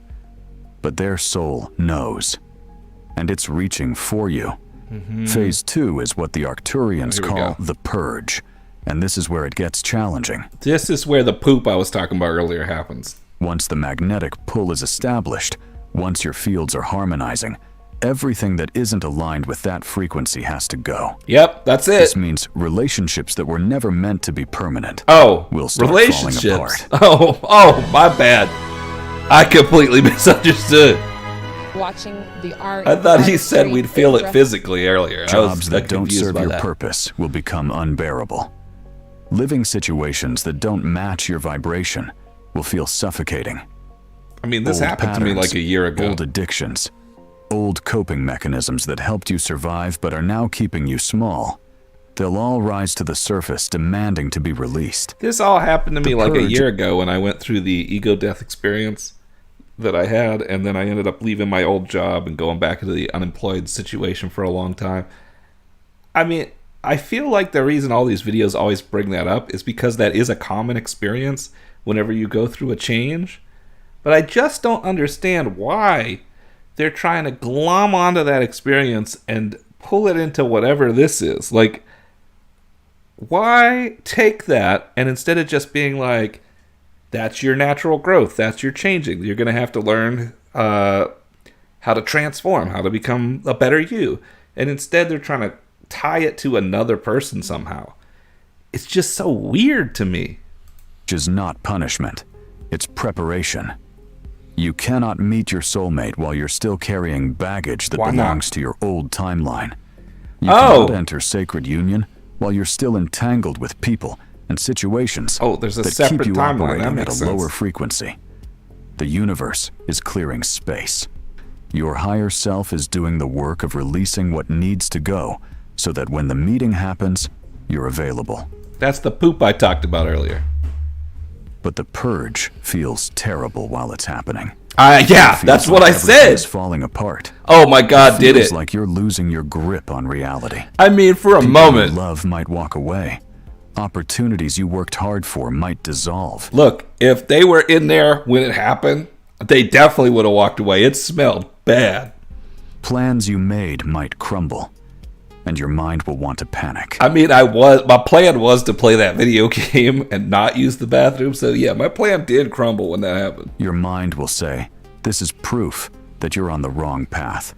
But their soul knows. And it's reaching for you. Phase 2 is what the Arcturians Here we call go. the purge. And this is where it gets challenging. This is where the poop I was talking about earlier happens. Once the magnetic pull is established, once your fields are harmonizing, everything that isn't aligned with that frequency has to go. Yep, that's it. This means relationships that were never meant to be permanent Oh, will start falling relationships. apart. Oh, my bad. I completely misunderstood. Watching the art. I thought he said we'd feel it physically earlier. I Jobs was that don't confused serve by your that. purpose will become unbearable. Living situations that don't match your vibration will feel suffocating. I mean, this Old happened to me patterns, like a year ago. Old addictions, old coping mechanisms that helped you survive but are now keeping you small. They'll all rise to the surface, demanding to be released. This all happened to me The like a purge- year ago when I went through the ego death experience that I had, and then I ended up leaving my old job and going back into the unemployed situation for a long time. I mean, I feel like the reason all these videos always bring that up is because that is a common experience whenever you go through a change. But I just don't understand why they're trying to glom onto that experience and pull it into whatever this is. Like, why take that and instead of just being like, that's your natural growth, that's your changing, you're going to have to learn how to transform, how to become a better you. And instead they're trying to tie it to another person somehow. It's just so weird to me. Which is not punishment, it's preparation. You cannot meet your soulmate while you're still carrying baggage that Why not? belongs to your old timeline. You Oh! cannot enter sacred union while you're still entangled with people and situations Oh, there's a that separate keep you timeline. That operating at makes a lower sense. frequency. The universe is clearing space. Your higher self is doing the work of releasing what needs to go so that when the meeting happens, you're available. That's the poop I talked about earlier. But the purge feels terrible while it's happening. Yeah, It feels that's what like I everything said. is falling apart. Oh my God, did Feels it? like you're losing your grip on reality. I mean, for a People moment. you love might walk away. Opportunities you worked hard for might dissolve. Look, if they were in there when it happened, they definitely would have walked away. It smelled bad. Plans you made might crumble. and your mind will want to panic. I mean, my plan was to play that video game and not use the bathroom, so yeah, my plan did crumble when that happened. Your mind will say, this is proof that you're on the wrong path,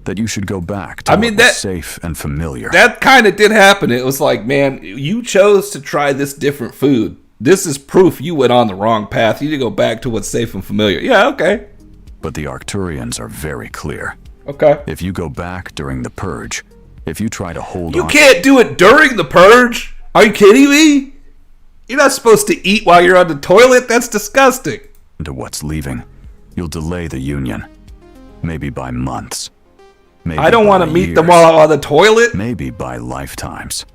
that you should go back to what was safe and familiar. That kind of did happen. It was like, man, you chose to try this different food. This is proof you went on the wrong path. You need to go back to what's safe and familiar. Yeah, okay. But the Arcturians are very clear. Okay. If you go back during the purge, if you try to hold on... You can't do it during the purge. Are you kidding me? You're not supposed to eat while you're on the toilet. That's disgusting. ...to what's leaving, you'll delay the union. Maybe by months. Maybe I don't want to meet them while I'm on the toilet. Maybe by lifetimes.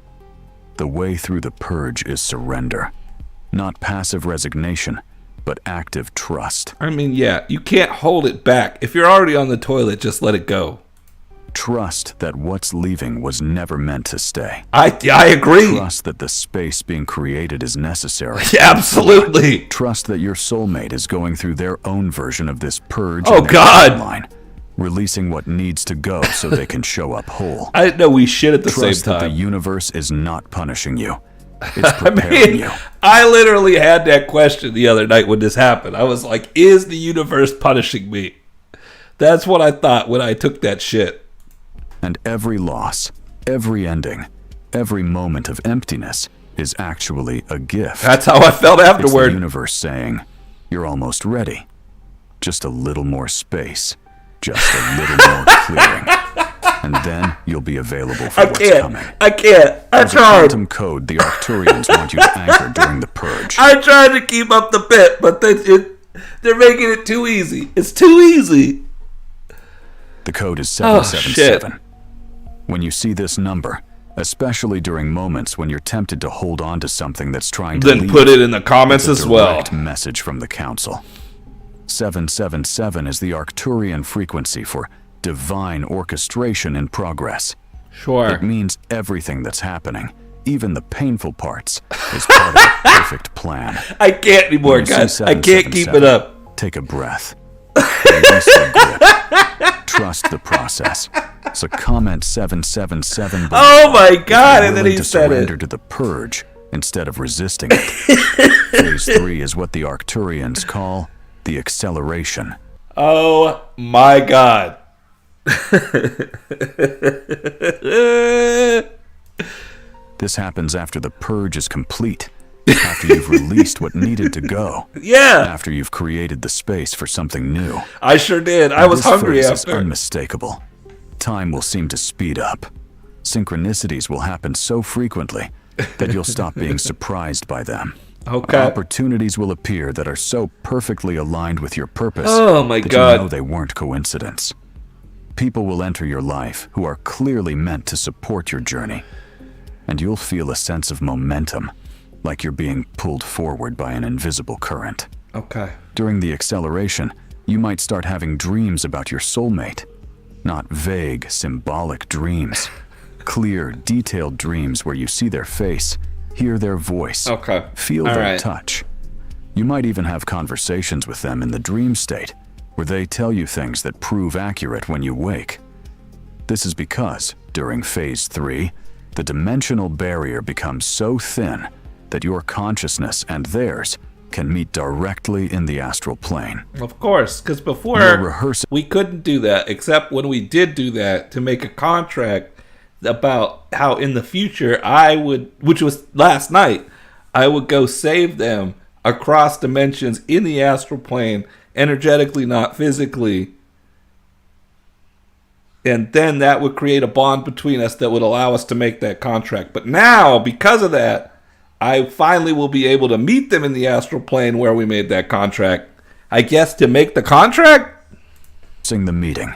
The way through the purge is surrender. Not passive resignation, but active trust. I mean, yeah, you can't hold it back. If you're already on the toilet, just let it go. Trust that what's leaving was never meant to stay. I agree. Trust that the space being created is necessary. Absolutely. Trust that your soulmate is going through their own version of this purge. Oh, God. Timeline, releasing what needs to go so they can show up whole. I didn't know we shit at the same time. Trust that the universe is not punishing you. It's preparing you. I literally had that question the other night when this happened. I was like, is the universe punishing me? That's what I thought when I took that shit. And every loss, every ending, every moment of emptiness is actually a gift. That's how I felt afterward. It's the universe saying, you're almost ready. Just a little more space. Just a little more clearing. And then you'll be available for what's coming. I can't. I There's tried. a quantum code the Arcturians want you to anchor during the purge. I tried to keep up the bit, but they're making it too easy. It's too easy. The code is 777. When you see this number, especially during moments when you're tempted to hold on to something that's trying to then leave, put it in the comments as well. Direct message from the council. 777 is the Arcturian frequency for divine orchestration in progress. Sure. It means everything that's happening, even the painful parts, is part of a perfect plan. I can't anymore, guys. I can't keep it up. Take a breath. Release the grip. Trust the process. So comment 777. Oh my God! And then he said it. Surrender to the purge instead of resisting it. Phase 3 is what the Arcturians call the acceleration. Oh my God. This happens after the purge is complete. After you've released what needed to go. Yeah. After you've created the space for something new. I sure did. I was hungry after. This phase is unmistakable. Time will seem to speed up. Synchronicities will happen so frequently that you'll stop being surprised by them. Okay. Opportunities will appear that are so perfectly aligned with your purpose oh my that God. you know they weren't coincidence. People will enter your life who are clearly meant to support your journey. And you'll feel a sense of momentum, like you're being pulled forward by an invisible current. Okay. During the acceleration, you might start having dreams about your soulmate. Not vague, symbolic dreams. Clear, detailed dreams where you see their face, hear their voice, feel their touch. You might even have conversations with them in the dream state, where they tell you things that prove accurate when you wake. This is because, during Phase 3, the dimensional barrier becomes so thin that your consciousness and theirs can meet directly in the astral plane. Of course, because before we couldn't do that, except when we did do that to make a contract about how in the future I would, which was last night, I would go save them across dimensions in the astral plane, energetically, not physically. And then that would create a bond between us that would allow us to make that contract. But now, because of that, I finally will be able to meet them in the astral plane where we made that contract. I guess to make the contract? The meeting.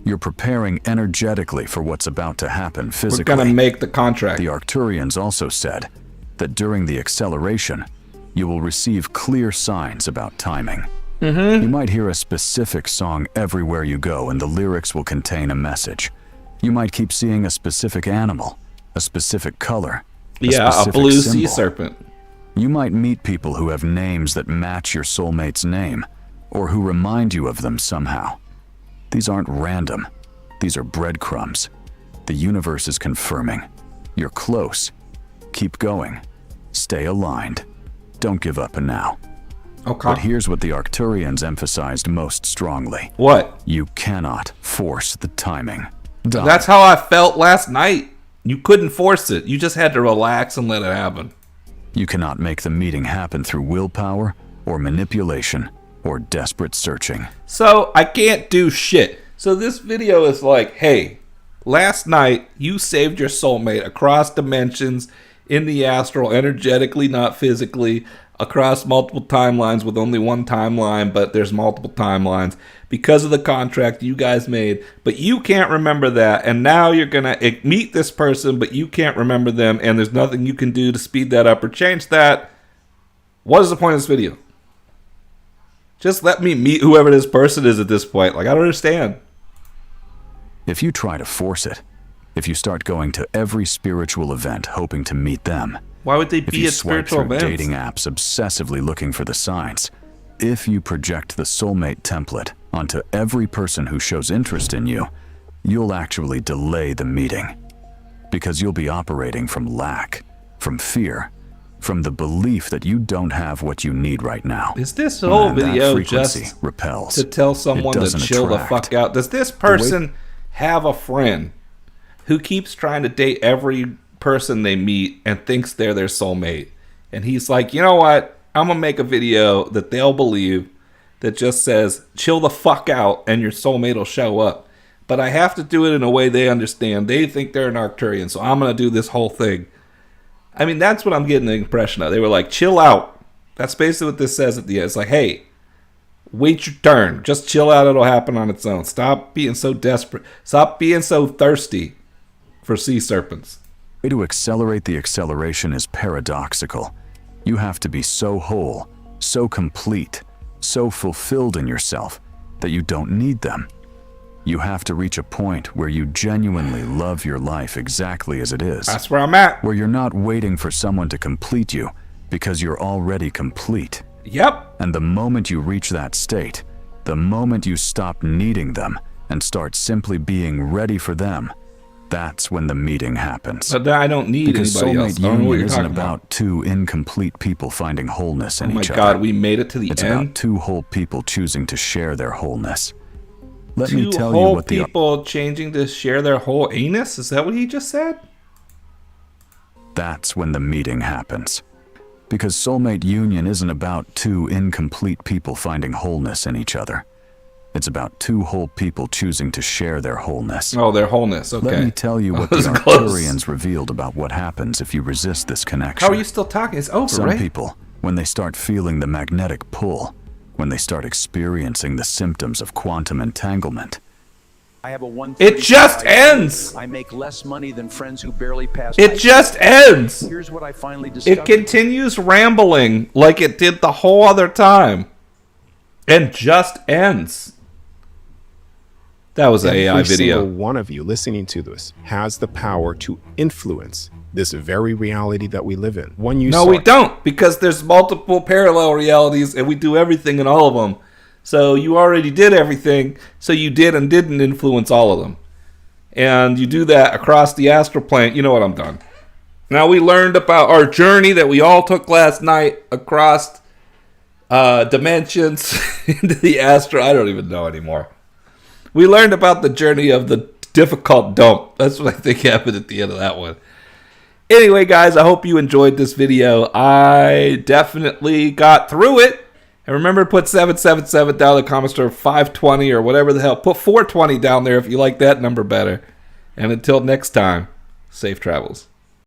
You're preparing energetically for what's about to happen physically. We're going to make the contract. The Arcturians also said that during the acceleration, you will receive clear signs about timing. You might hear a specific song everywhere you go, and the lyrics will contain a message. You might keep seeing a specific animal, a specific color, a blue sea serpent. You might meet people who have names that match your soulmate's name, or who remind you of them somehow. These aren't random. These are breadcrumbs. The universe is confirming. You're close. Keep going. Stay aligned. Don't give up now. Okay. But here's what the Arcturians emphasized most strongly. What? You cannot force the timing. Done. That's how I felt last night. You couldn't force it. You just had to relax and let it happen. You cannot make the meeting happen through willpower or manipulation or desperate searching. So I can't do shit. So this video is like, hey, last night you saved your soulmate across dimensions, in the astral, energetically, not physically, across multiple timelines with only one timeline, but there's multiple timelines because of the contract you guys made. But you can't remember that, and now you're gonna meet this person, but you can't remember them, and there's nothing you can do to speed that up or change that. What is the point of this video? Just let me meet whoever this person is at this point. Like, I don't understand. If you try to force it, if you start going to every spiritual event hoping to meet them, why would they if be you at swipe spiritual through events? dating apps obsessively looking for the signs, if you project the soulmate template onto every person who shows interest in you, you'll actually delay the meeting. Because you'll be operating from lack, from fear, from the belief that you don't have what you need right now. Is this whole And that video frequency just repels. to tell someone to doesn't chill the attract. fuck out? Does this person have a friend who keeps trying to date every person they meet and thinks they're their soulmate? And he's like, you know what? I'm going to make a video that they'll believe that just says, chill the fuck out and your soulmate will show up. But I have to do it in a way they understand. They think they're an Arcturian, so I'm going to do this whole thing. I mean, that's what I'm getting the impression of. They were like, chill out. That's basically what this says at the end. It's like, hey, wait your turn. Just chill out. It'll happen on its own. Stop being so desperate. Stop being so thirsty for sea serpents. The way to accelerate the acceleration is paradoxical. You have to be so whole, so complete, so fulfilled in yourself that you don't need them. You have to reach a point where you genuinely love your life exactly as it is. That's where I'm at. Where you're not waiting for someone to complete you because you're already complete. Yep. And the moment you reach that state, the moment you stop needing them and start simply being ready for them, that's when the meeting happens. But then I don't need because anybody else. soulmate I don't know what union you're isn't talking about two incomplete people finding wholeness in Oh my each God, other. we made it to the It's end. about two whole people choosing to share their wholeness. Let Two me tell you whole what the people changing to share their whole anus? Is that what he just said? That's when the meeting happens. Because soulmate union isn't about two incomplete people finding wholeness in each other. It's about two whole people choosing to share their wholeness. Oh, their wholeness. Okay. Let me tell you what the That was close. Arcturians revealed about what happens if you resist this connection. How are you still talking? It's over, Some right? people, when they start feeling the magnetic pull, when they start experiencing the symptoms of quantum entanglement, I have a 135. It just ends. I make less money than friends who barely pass. It just ends. Here's what I finally discovered. It continues rambling like it did the whole other time. And just ends. That was an AI video. Every single one of you listening to this has the power to influence this very reality that we live in. When you No, we don't, because there's multiple parallel realities and we do everything in all of them. So you already did everything, so you did and didn't influence all of them. And you do that across the astral plane. You know what, I'm done. Now we learned about our journey that we all took last night across dimensions into the astral. I don't even know anymore. We learned about the journey of the difficult dump. That's what I think happened at the end of that one. Anyway, guys, I hope you enjoyed this video. I definitely got through it. And remember to put 777 down in the comments, or 520 or whatever the hell. Put 420 down there if you like that number better. And until next time, safe travels.